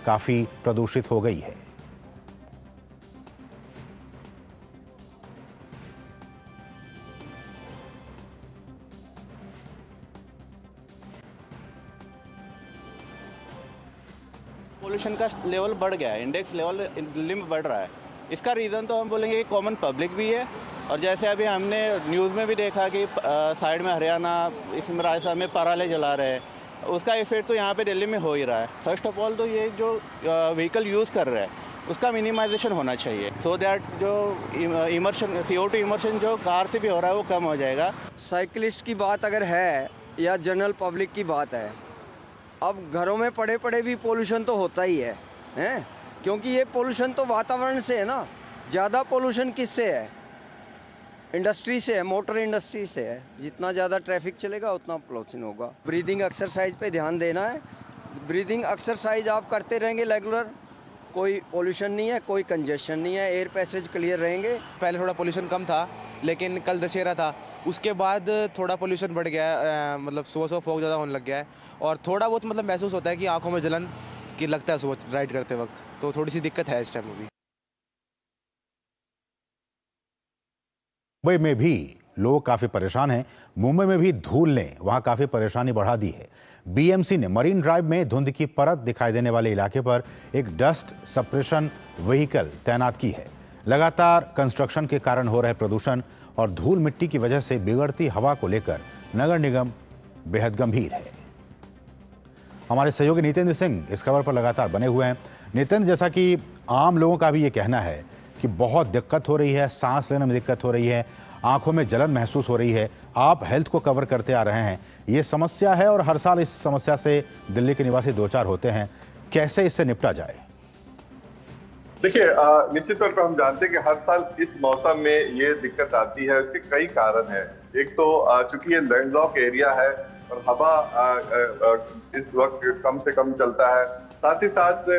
काफ़ी प्रदूषित हो गई है। पोल्यूशन का लेवल बढ़ गया है, इंडेक्स लेवल दिल्ली में बढ़ रहा है। इसका रीज़न तो हम बोलेंगे कि कॉमन पब्लिक भी है, और जैसे अभी हमने न्यूज़ में भी देखा कि साइड में हरियाणा, इसमें राजस्थान में पराले जला रहे हैं, उसका इफेक्ट तो यहाँ पे दिल्ली में हो ही रहा है। फर्स्ट ऑफ ऑल तो ये जो व्हीकल यूज़ कर रहे हैं उसका मिनिमाइजेशन होना चाहिए, सो दैट जो इमर्शन CO2 इमर्शन जो कार से भी हो रहा है वो कम हो जाएगा। साइकिलिस्ट की बात अगर है या जनरल पब्लिक की बात है, अब घरों में पड़े पड़े भी पोल्यूशन तो होता ही है, हैं? क्योंकि ये पोल्यूशन तो वातावरण से है ना। ज़्यादा पोल्यूशन किससे है? इंडस्ट्री से है, मोटर इंडस्ट्री से है। जितना ज़्यादा ट्रैफिक चलेगा उतना पोल्यूशन होगा। ब्रीदिंग एक्सरसाइज पे ध्यान देना है। ब्रीदिंग एक्सरसाइज आप करते रहेंगे रेगुलर, कोई पोल्यूशन नहीं है, कोई कंजेशन नहीं है, एयर पैसेज क्लियर रहेंगे। पहले थोड़ा पोल्यूशन कम था, लेकिन कल दशहरा था, उसके बाद थोड़ा पोल्यूशन बढ़ गया है। मतलब सुबह फॉग ज़्यादा होने लग गया है, और थोड़ा बहुत मतलब महसूस होता है कि आंखों में जलन की लगता है सुबह राइड करते वक्त, तो थोड़ी सी दिक्कत है इस टाइम में भी। मुंबई में भी लोग काफी परेशान हैं। मुंबई में भी धूल ने वहां काफी परेशानी बढ़ा दी है। BMC ने मरीन ड्राइव में धुंध की परत दिखाई देने वाले इलाके पर एक डस्ट सप्रेशन व्हीकल तैनात की है। लगातार कंस्ट्रक्शन के कारण हो रहे प्रदूषण और धूल मिट्टी की वजह से बिगड़ती हवा को लेकर नगर निगम बेहद गंभीर है। हमारे सहयोगी नितेंद्र सिंह इस खबर पर लगातार बने हुए हैं। नितेंद्र, जैसा कि आम लोगों का भी ये कहना है कि बहुत दिक्कत हो रही है, सांस लेने में दिक्कत हो रही है, आंखों में जलन महसूस हो रही है। आप हेल्थ को कवर करते आ रहे हैं, ये समस्या है और हर साल इस समस्या से दिल्ली के निवासी दो चार होते हैं। कैसे इससे निपटा जाए? देखिए, निश्चित तौर पर हम जानते हैं कि हर साल इस मौसम में ये दिक्कत आती है। इसके कई कारण हैं। एक तो चूंकि ये लैंडलॉक एरिया है और हवा इस वक्त कम से कम चलता है, साथ ही साथ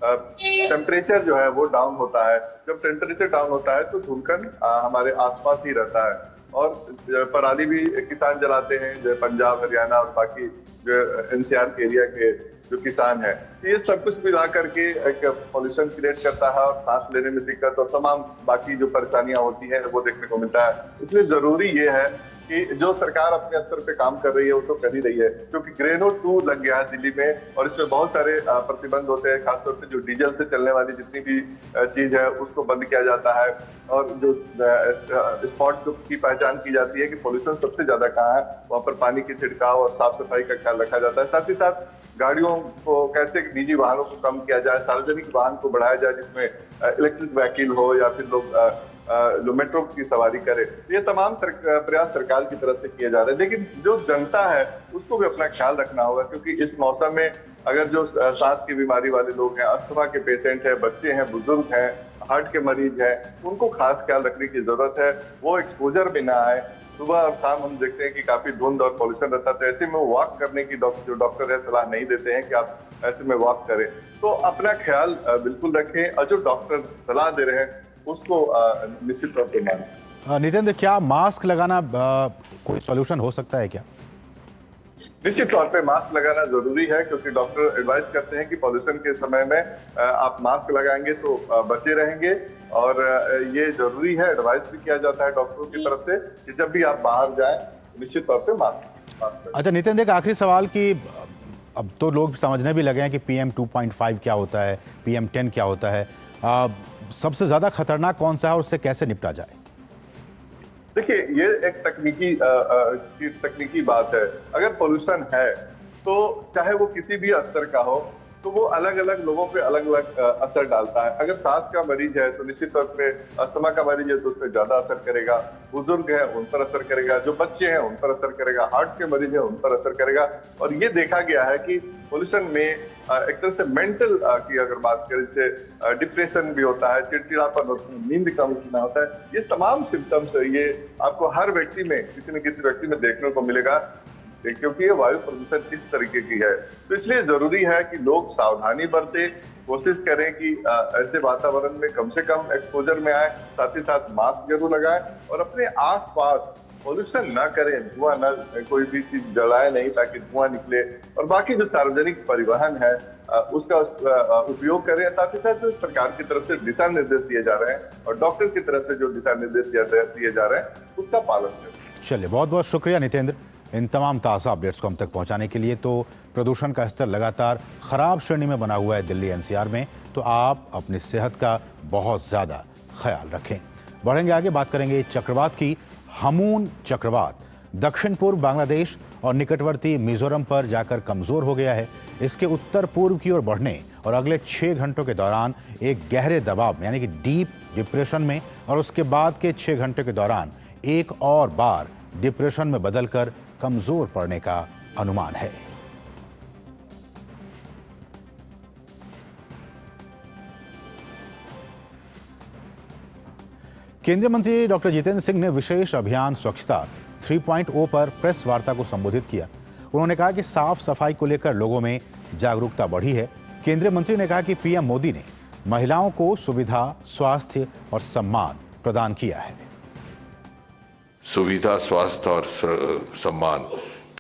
टेम्परेचर जो है वो डाउन होता है। जब टेम्परेचर डाउन होता है तो धुलकन हमारे आसपास ही रहता है, और पराली भी किसान जलाते हैं, जो पंजाब, हरियाणा और बाकी जो NCR के एरिया के जो किसान है। तो ये सब कुछ मिला करके एक पॉल्यूशन क्रिएट करता है, और सांस लेने में दिक्कत और तमाम बाकी जो परेशानियां होती हैं वो देखने को मिलता है। इसलिए जरूरी ये है कि जो सरकार अपने स्तर पे काम कर रही है वो तो कर ही रही है, क्योंकि ग्रे नोट 2 लग गया है दिल्ली में, और इसमें बहुत सारे प्रतिबंध होते हैं। खासतौर पे जो डीजल से चलने वाली जितनी भी चीज है उसको बंद किया जाता है, और जो स्पॉट की पहचान की जाती है कि पोल्यूशन सबसे ज्यादा कहाँ है, वहाँ पर पानी की छिड़काव और साफ सफाई का ख्याल रखा जाता है। साथ ही साथ गाड़ियों को कैसे, निजी वाहनों को कम किया जाए, सार्वजनिक वाहन को बढ़ाया जाए, जिसमें इलेक्ट्रिक व्हीकल हो या फिर लोग मेट्रो की सवारी करे। ये तमाम प्रयास सरकार की तरफ से किए जा रहे हैं, लेकिन जो जनता है उसको भी अपना ख्याल रखना होगा, क्योंकि इस मौसम में अगर जो सांस की बीमारी वाले लोग हैं, अस्थमा के पेशेंट हैं, बच्चे हैं, बुजुर्ग हैं, हार्ट के मरीज हैं, उनको खास ख्याल रखने की जरूरत है। वो एक्सपोजर में ना आए। सुबह और शाम हम देखते हैं कि काफी धुंध और पॉल्यूशन रहता है, तो ऐसे में वॉक करने की जो डॉक्टर है सलाह नहीं देते हैं कि आप ऐसे में वॉक करें। तो अपना ख्याल बिल्कुल रखें, और जो डॉक्टर सलाह दे रहे हैं उसको निश्चित तौर पर मानें। नितेंद्र, क्या मास्क लगाना कोई सॉल्यूशन हो सकता है क्या? निश्चित तौर पे मास्क लगाना जरूरी है, क्योंकि डॉक्टर एडवाइस करते हैं कि पॉल्यूशन के समय में आप मास्क लगाएंगे तो बचे रहेंगे, और ये जरूरी है। एडवाइस भी किया जाता है डॉक्टरों की तरफ से कि जब भी आप बाहर जाएं निश्चित तौर पे मास्क। अच्छा नितिन, एक आखिरी सवाल कि अब तो लोग समझने भी लगे हैं कि PM 2.5 क्या होता है, PM 10 क्या होता है। सबसे ज्यादा खतरनाक कौन सा है और उससे कैसे निपटा जाए? देखिए, ये एक तकनीकी बात है। अगर पोल्यूशन है तो चाहे वो किसी भी स्तर का हो, तो वो अलग अलग लोगों पे अलग अलग असर डालता है। अगर सांस का मरीज है तो निश्चित तौर पे, अस्थमा का मरीज है तो उस पर ज्यादा असर करेगा, बुजुर्ग है उन पर असर करेगा, जो बच्चे हैं उन पर असर करेगा, हार्ट के मरीज है उन पर असर करेगा। और ये देखा गया है कि पोल्यूशन में एक तरह से मेंटल की अगर बात करें, जैसे डिप्रेशन भी होता है, चिड़चिड़ापन होता है, नींद कम होना होता है। ये तमाम सिम्टम्स है, ये आपको हर व्यक्ति में, किसी न किसी व्यक्ति में देखने को मिलेगा, क्योंकि ये वायु प्रदूषण इस तरीके की है। तो इसलिए जरूरी है कि लोग सावधानी बरतें, कोशिश करें कि ऐसे वातावरण में कम से कम एक्सपोजर में आए, साथ ही साथ मास्क जरूर लगाएं, और अपने आसपास पोल्यूशन ना करें, धुआं न, कोई भी चीज जलाए नहीं ताकि धुआं निकले। और बाकी जो सार्वजनिक परिवहन है उसका उपयोग करें। साथ ही साथ सरकार की तरफ से दिशा निर्देश दिए जा रहे हैं और डॉक्टर की तरफ से जो दिशा निर्देश दिए जा रहे हैं उसका पालन करें। चलिए, बहुत बहुत शुक्रिया नितेंद्र इन तमाम ताज़ा अपडेट्स को हम तक पहुंचाने के लिए। तो प्रदूषण का स्तर लगातार खराब श्रेणी में बना हुआ है दिल्ली एनसीआर में, तो आप अपनी सेहत का बहुत ज़्यादा ख्याल रखें। बढ़ेंगे आगे, बात करेंगे चक्रवात की। हमून चक्रवात दक्षिण पूर्व बांग्लादेश और निकटवर्ती मिजोरम पर जाकर कमजोर हो गया है। इसके उत्तर पूर्व की ओर बढ़ने और अगले 6 घंटों के दौरान एक गहरे दबाव यानी कि डीप डिप्रेशन में और उसके बाद के 6 घंटे के दौरान एक और बार डिप्रेशन में बदलकर कमजोर पड़ने का अनुमान है। केंद्रीय मंत्री डॉक्टर जितेंद्र सिंह ने विशेष अभियान स्वच्छता 3.0 पर प्रेस वार्ता को संबोधित किया। उन्होंने कहा कि साफ सफाई को लेकर लोगों में जागरूकता बढ़ी है। केंद्रीय मंत्री ने कहा कि पीएम मोदी ने महिलाओं को सुविधा, स्वास्थ्य और सम्मान प्रदान किया है। सुविधा, स्वास्थ्य और सम्मान